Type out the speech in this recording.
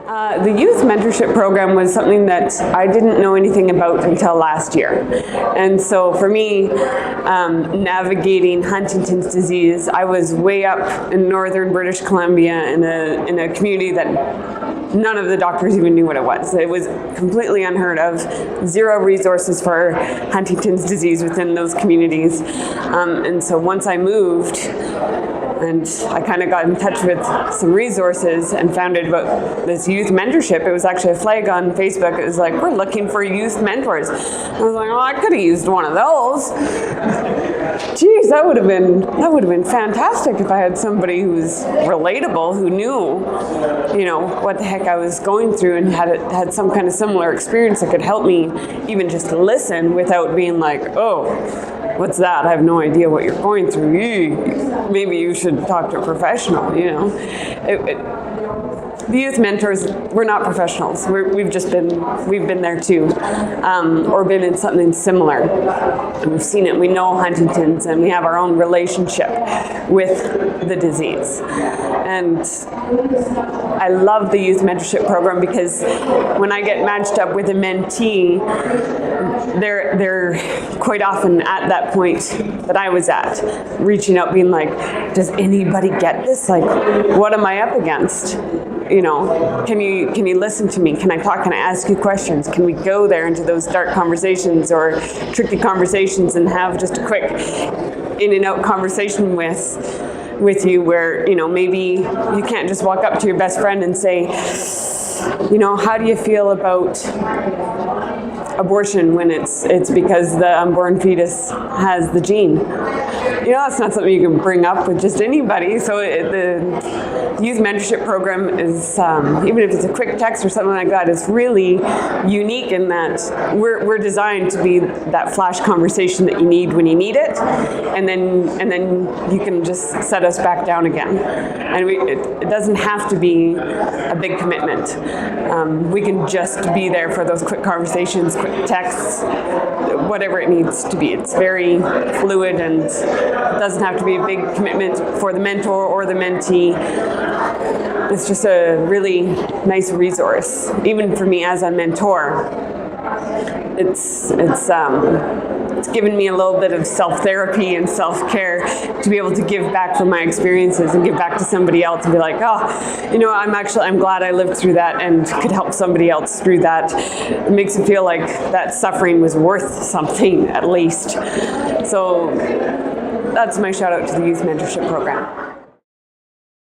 The youth mentorship program was something that I didn't know anything about until last year. And so for me, navigating Huntington's disease, I was way up in northern British Columbia in a community that none of the doctors even knew what it was. It was completely unheard of, zero resources for Huntington's disease within those communities. And so once I moved, and I kind of got in touch with some resources and found out about this youth mentorship. It was actually a flag on Facebook. It was like, we're looking for youth mentors. I was like, well, I could have used one of those. Geez, that would have been fantastic if I had somebody who was relatable, who knew, what the heck I was going through and had some kind of similar experience that could help me even just listen without being like, oh, what's that? I have no idea what you're going through. Maybe you should talk to a professional, The youth mentors, we're not professionals. We've been there too, or been in something similar. And we've seen it, we know Huntington's, and we have our own relationship with the disease. And I love the youth mentorship program because when I get matched up with a mentee, they're quite often at that point that I was at, reaching out, being like, does anybody get this? Like, what am I up against? Can you listen to me? Can I talk? Can I ask you questions? Can we go there into those dark conversations or tricky conversations and have just a quick in and out conversation with you where, maybe you can't just walk up to your best friend and say, how do you feel about abortion when it's because the unborn fetus has the gene? That's not something you can bring up with just anybody. So the youth mentorship program is, even if it's a quick text or something like that, is really unique in that we're designed to be that flash conversation that you need when you need it, and then you can just set us back down again. And it doesn't have to be a big commitment. We can just be there for those quick conversations, quick texts, whatever it needs to be. It's very fluid and it doesn't have to be a big commitment for the mentor or the mentee. It's just a really nice resource. Even for me as a mentor, it's given me a little bit of self-therapy and self-care to be able to give back from my experiences and give back to somebody else and be like, I'm glad I lived through that and could help somebody else through that. It makes it feel like that suffering was worth something at least. So that's my shout out to the youth mentorship program.